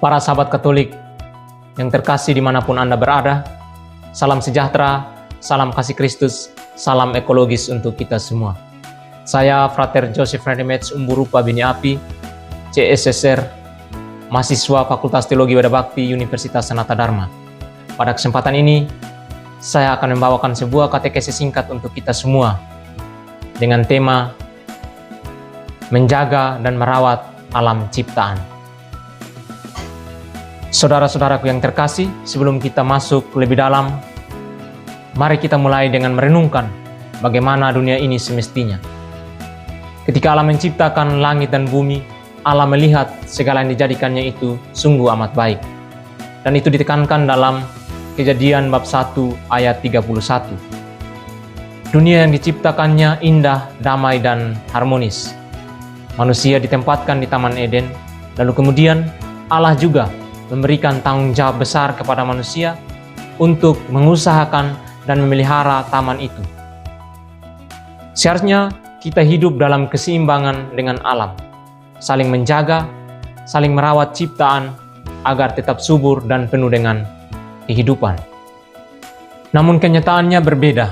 Para sahabat Katolik yang terkasih dimanapun Anda berada, salam sejahtera, salam kasih Kristus, salam ekologis untuk kita semua. Saya Frater Joseph Redemets Umburupa Bini Api, CSSR, mahasiswa Fakultas Teologi Weda Bakti Universitas Sanata Dharma. Pada kesempatan ini, saya akan membawakan sebuah katekesi singkat untuk kita semua dengan tema menjaga dan merawat alam ciptaan. Saudara-saudaraku yang terkasih, sebelum kita masuk lebih dalam, mari kita mulai dengan merenungkan bagaimana dunia ini semestinya. Ketika Allah menciptakan langit dan bumi, Allah melihat segala yang dijadikannya itu sungguh amat baik. Dan itu ditekankan dalam Kejadian bab 1 ayat 31. Dunia yang diciptakannya indah, damai, dan harmonis. Manusia ditempatkan di Taman Eden, lalu kemudian Allah juga memberikan tanggung jawab besar kepada manusia untuk mengusahakan dan memelihara taman itu. Seharusnya kita hidup dalam keseimbangan dengan alam, saling menjaga, saling merawat ciptaan agar tetap subur dan penuh dengan kehidupan. Namun kenyataannya berbeda.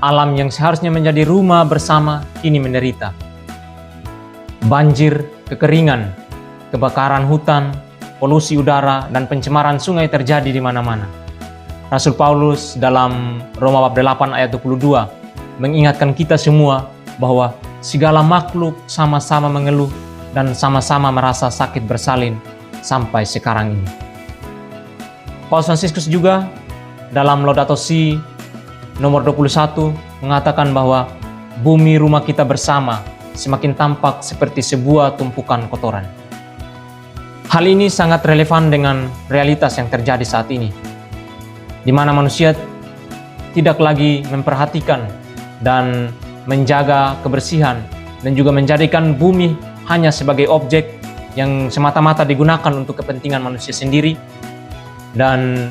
Alam yang seharusnya menjadi rumah bersama kini menderita. Banjir, kekeringan, kebakaran hutan, polusi udara, dan pencemaran sungai terjadi di mana-mana. Rasul Paulus dalam Roma bab 8 ayat 22 mengingatkan kita semua bahwa segala makhluk sama-sama mengeluh dan sama-sama merasa sakit bersalin sampai sekarang ini. Paus Fransiskus juga dalam Laudato Si nomor 21 mengatakan bahwa bumi rumah kita bersama semakin tampak seperti sebuah tumpukan kotoran. Hal ini sangat relevan dengan realitas yang terjadi saat ini, di mana manusia tidak lagi memperhatikan dan menjaga kebersihan dan juga menjadikan bumi hanya sebagai objek yang semata-mata digunakan untuk kepentingan manusia sendiri dan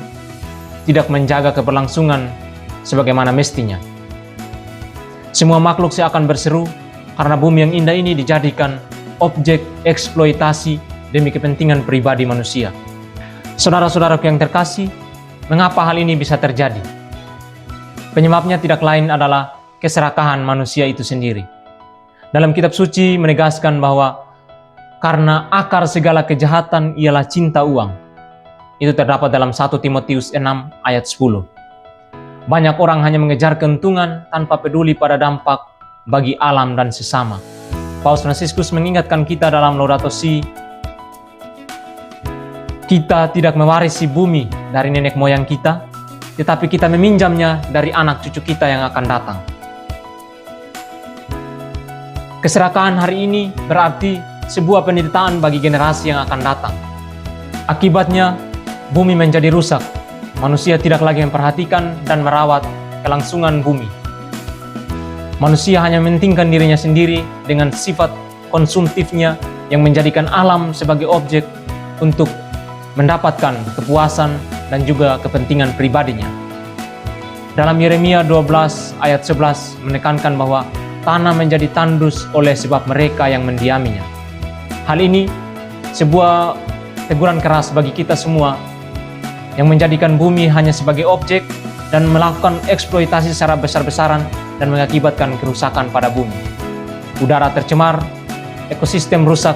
tidak menjaga keberlangsungan sebagaimana mestinya. Semua makhluk seakan berseru karena bumi yang indah ini dijadikan objek eksploitasi demi kepentingan pribadi manusia. Saudara-saudaraku yang terkasih, mengapa hal ini bisa terjadi? Penyebabnya tidak lain adalah keserakahan manusia itu sendiri. Dalam kitab suci menegaskan bahwa karena akar segala kejahatan ialah cinta uang. Itu terdapat dalam 1 Timotius 6 ayat 10. Banyak orang hanya mengejar keuntungan tanpa peduli pada dampak bagi alam dan sesama. Paus Fransiskus mengingatkan kita dalam Laudato Si, kita tidak mewarisi bumi dari nenek moyang kita, tetapi kita meminjamnya dari anak cucu kita yang akan datang. Keserakahan hari ini berarti sebuah penderitaan bagi generasi yang akan datang. Akibatnya, bumi menjadi rusak. Manusia tidak lagi memperhatikan dan merawat kelangsungan bumi. Manusia hanya mementingkan dirinya sendiri dengan sifat konsumtifnya yang menjadikan alam sebagai objek untuk mendapatkan kepuasan dan juga kepentingan pribadinya. Dalam Yeremia 12 ayat 11 menekankan bahwa tanah menjadi tandus oleh sebab mereka yang mendiaminya. Hal ini sebuah teguran keras bagi kita semua yang menjadikan bumi hanya sebagai objek dan melakukan eksploitasi secara besar-besaran dan mengakibatkan kerusakan pada bumi. Udara tercemar, ekosistem rusak,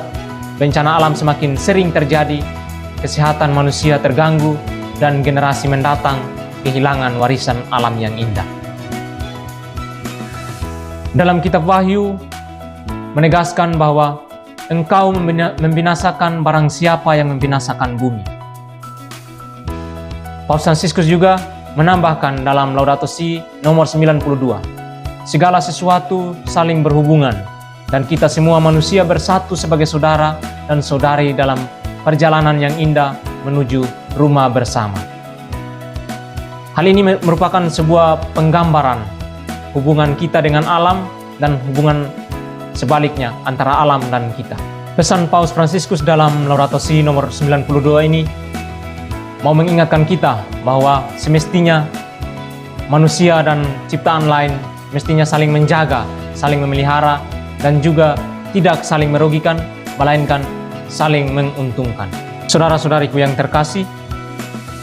bencana alam semakin sering terjadi, kesehatan manusia terganggu, dan generasi mendatang kehilangan warisan alam yang indah. Dalam kitab Wahyu menegaskan bahwa engkau membinasakan barang siapa yang membinasakan bumi. Paus Fransiskus juga menambahkan dalam Laudato Si nomor 92, segala sesuatu saling berhubungan dan kita semua manusia bersatu sebagai saudara dan saudari dalam perjalanan yang indah menuju rumah bersama. Hal ini merupakan sebuah penggambaran hubungan kita dengan alam dan hubungan sebaliknya antara alam dan kita. Pesan Paus Fransiskus dalam Laudato Si nomor 92 ini mau mengingatkan kita bahwa semestinya manusia dan ciptaan lain mestinya saling menjaga, saling memelihara, dan juga tidak saling merugikan, melainkan saling menguntungkan. Saudara-saudariku yang terkasih,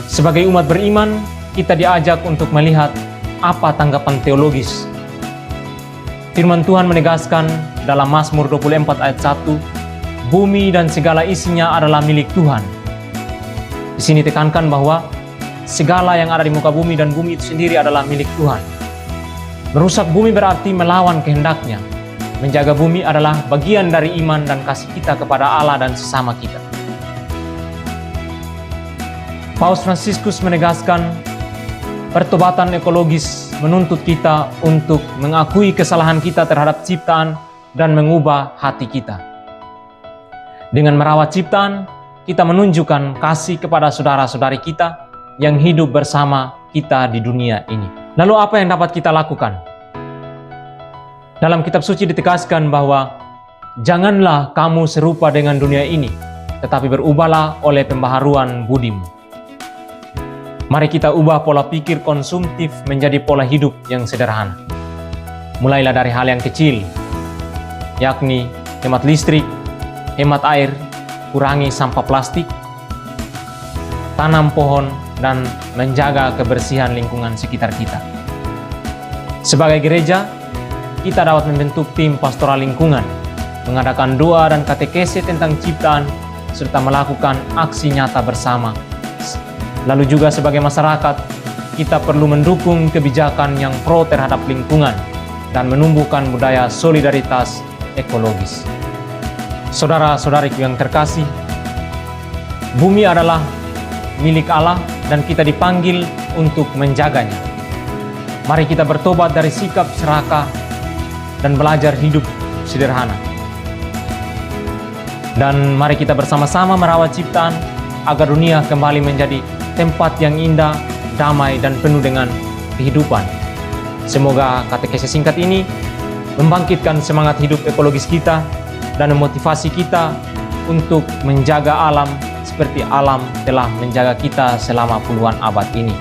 sebagai umat beriman, kita diajak untuk melihat apa tanggapan teologis. Firman Tuhan menegaskan dalam Mazmur 24 ayat 1, bumi dan segala isinya adalah milik Tuhan. Di sini tekankan bahwa segala yang ada di muka bumi dan bumi itu sendiri adalah milik Tuhan. Merusak bumi berarti melawan kehendaknya. Menjaga bumi adalah bagian dari iman dan kasih kita kepada Allah dan sesama kita. Paus Fransiskus menegaskan, pertobatan ekologis menuntut kita untuk mengakui kesalahan kita terhadap ciptaan dan mengubah hati kita. Dengan merawat ciptaan, kita menunjukkan kasih kepada saudara-saudari kita yang hidup bersama kita di dunia ini. Lalu apa yang dapat kita lakukan? Dalam kitab suci ditegaskan bahwa janganlah kamu serupa dengan dunia ini, tetapi berubahlah oleh pembaharuan budimu. Mari kita ubah pola pikir konsumtif menjadi pola hidup yang sederhana. Mulailah dari hal yang kecil, yakni hemat listrik, hemat air, kurangi sampah plastik, tanam pohon, dan menjaga kebersihan lingkungan sekitar kita. Sebagai gereja, kita dapat membentuk tim pastoral lingkungan, mengadakan doa dan katekese tentang ciptaan, serta melakukan aksi nyata bersama. Lalu juga sebagai masyarakat, kita perlu mendukung kebijakan yang pro terhadap lingkungan dan menumbuhkan budaya solidaritas ekologis. Saudara-saudariku yang terkasih, bumi adalah milik Allah dan kita dipanggil untuk menjaganya. Mari kita bertobat dari sikap serakah dan belajar hidup sederhana. Dan mari kita bersama-sama merawat ciptaan agar dunia kembali menjadi tempat yang indah, damai, dan penuh dengan kehidupan. Semoga katekese singkat ini membangkitkan semangat hidup ekologis kita dan memotivasi kita untuk menjaga alam seperti alam telah menjaga kita selama puluhan abad ini.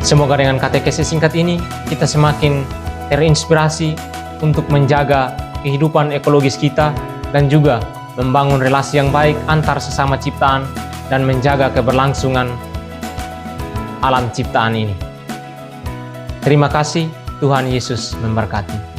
Semoga dengan katekese singkat ini kita semakin terinspirasi untuk menjaga kehidupan ekologis kita dan juga membangun relasi yang baik antar sesama ciptaan dan menjaga keberlangsungan alam ciptaan ini. Terima kasih, Tuhan Yesus memberkati.